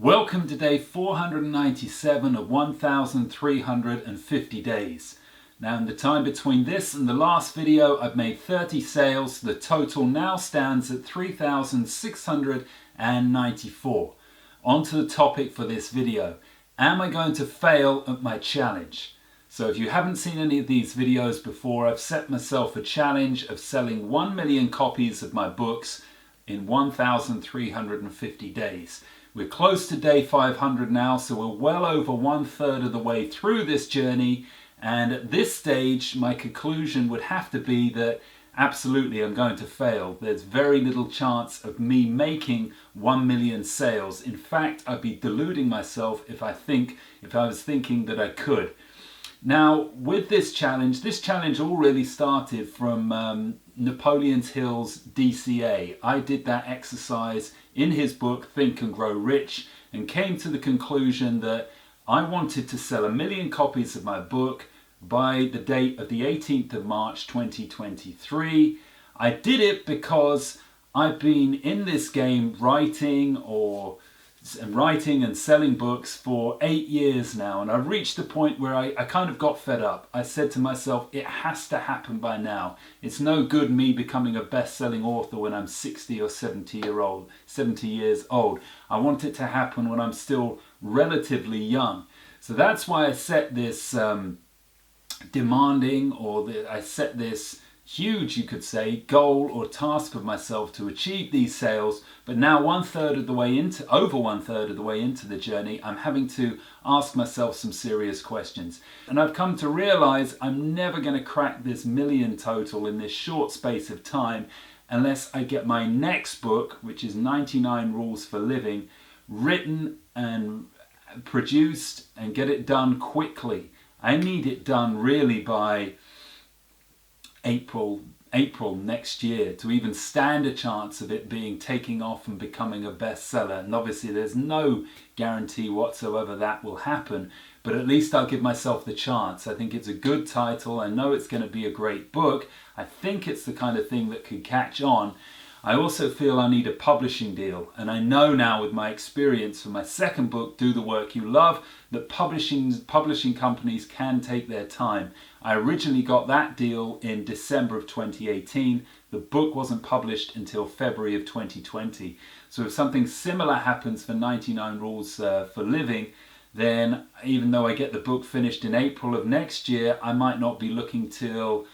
Welcome to day 497 of 1,350 days. Now in the time between this and the last video I've made 30 sales. The total now stands at 3,694. On to the topic for this video. Am I going to fail at my challenge? So if you haven't seen any of these videos before, I've set myself a challenge of selling 1 million copies of my books in 1,350 days. We're close to day 500 now, so we're well over 1/3 of the way through this journey. And at this stage, my conclusion would have to be that absolutely I'm going to fail. There's very little chance of me making 1 million sales. In fact, I'd be deluding myself if I was thinking that I could. Now, with this challenge all really started from Napoleon Hill's DCA. I did that exercise in his book, Think and Grow Rich, and came to the conclusion that I wanted to sell 1 million copies of my book by the date of the 18th of March 2023. I did it because I've been in this game writing and selling books for 8 years now, and I've reached the point where I kind of got fed up. I said to myself, it has to happen by now. It's no good me becoming a best-selling author when I'm 60 or 70 years old. I want it to happen when I'm still relatively young. So that's why I set this I set this huge, you could say, goal or task of myself to achieve these sales. But now over 1/3 of the way into the journey, I'm having to ask myself some serious questions. And I've come to realize I'm never going to crack this million total in this short space of time unless I get my next book, which is 99 Rules for Living, written and produced and get it done quickly. I need it done really by April next year to even stand a chance of it taking off and becoming a bestseller. And obviously there's no guarantee whatsoever that will happen, but at least I'll give myself the chance. I think it's a good title. I know it's going to be a great book. I think it's the kind of thing that could catch on. I also feel I need a publishing deal, and I know now with my experience for my second book, Do the Work You Love, that publishing companies can take their time. I originally got that deal in December of 2018. The book wasn't published until February of 2020. So if something similar happens for 99 Rules for Living, then even though I get the book finished in April of next year, I might not be looking till,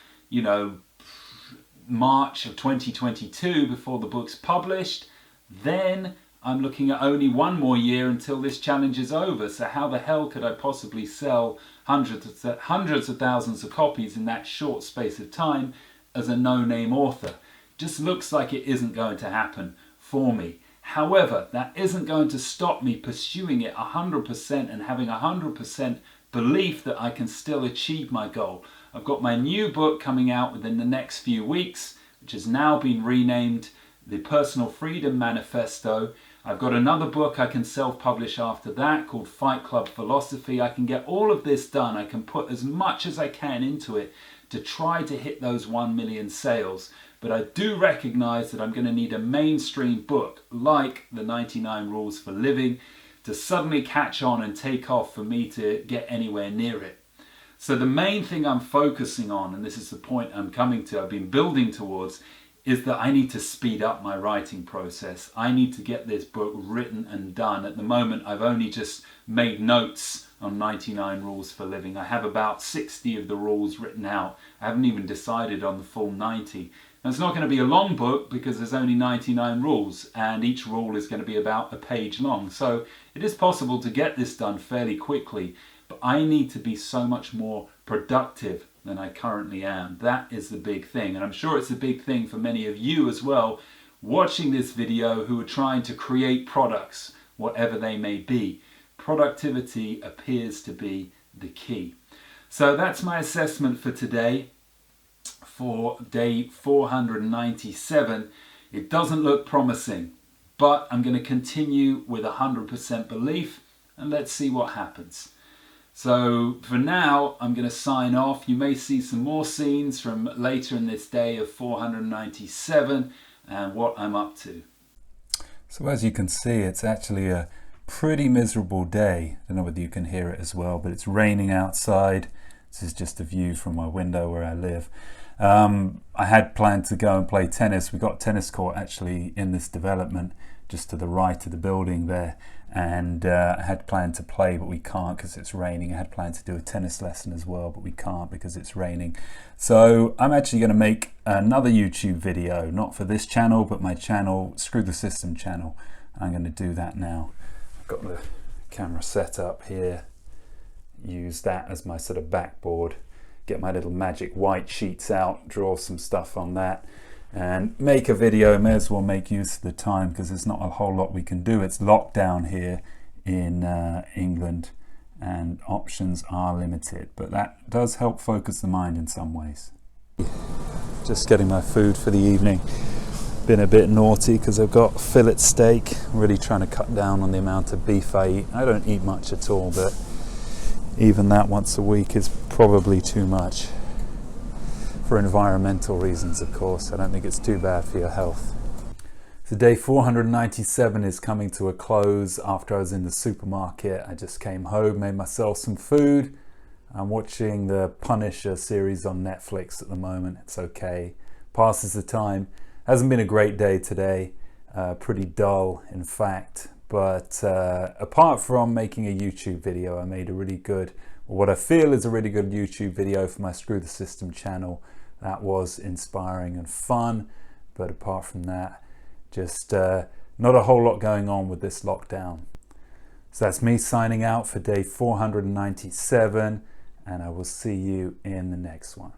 March of 2022 before the book's published. Then I'm looking at only 1 more year until this challenge is over. So how the hell could I possibly sell hundreds of thousands of copies in that short space of time as a no-name author? Just looks like it isn't going to happen for me. However, that isn't going to stop me pursuing it 100% and having 100% belief that I can still achieve my goal. I've got my new book coming out within the next few weeks, which has now been renamed The Personal Freedom Manifesto. I've got another book I can self-publish after that called Fight Club Philosophy. I can get all of this done. I can put as much as I can into it to try to hit those 1 million sales. But I do recognize that I'm going to need a mainstream book like the 99 Rules for Living to suddenly catch on and take off for me to get anywhere near it. So the main thing I'm focusing on, and this is the point I'm coming to, I've been building towards, is that I need to speed up my writing process. I need to get this book written and done. At the moment, I've only just made notes on 99 Rules for Living. I have about 60 of the rules written out. I haven't even decided on the full 90. Now, it's not going to be a long book because there's only 99 rules and each rule is going to be about a page long. So it is possible to get this done fairly quickly, but I need to be so much more productive than I currently am. That is the big thing. And I'm sure it's a big thing for many of you as well, watching this video, who are trying to create products, whatever they may be. Productivity appears to be the key. So that's my assessment for today, for day 497. It doesn't look promising, but I'm going to continue with 100% belief and let's see what happens. So for now, I'm going to sign off. You may see some more scenes from later in this day of 497 and what I'm up to. So as you can see, it's actually a pretty miserable day. I don't know whether you can hear it as well, but it's raining outside. This is just a view from my window where I live. I had planned to go and play tennis. We got a tennis court actually in this development just to the right of the building there, and I had planned to play, but we can't because it's raining. I had planned to do a tennis lesson as well, but we can't because it's raining. So I'm actually going to make another YouTube video, not for this channel, but my channel, Screw the System channel. I'm going to do that now. I've got the camera set up here, use that as my sort of backboard, get my little magic white sheets out, draw some stuff on that, and make a video. May as well make use of the time because there's not a whole lot we can do. It's lockdown here in England and options are limited, but that does help focus the mind in some ways. Just getting my food for the evening. Been a bit naughty because I've got fillet steak. I'm really trying to cut down on the amount of beef I eat. I don't eat much at all, but even that once a week is probably too much. For environmental reasons, of course. I don't think it's too bad for your health. So day 497 is coming to a close. After I was in the supermarket, I just came home, made myself some food. I'm watching the Punisher series on Netflix at the moment. It's okay. Passes the time. Hasn't been a great day today. Pretty dull, in fact. But apart from making a YouTube video, I made a really good, what I feel is a really good YouTube video for my Screw the System channel. That was inspiring and fun, but apart from that, just not a whole lot going on with this lockdown. So that's me signing out for day 497, and I will see you in the next one.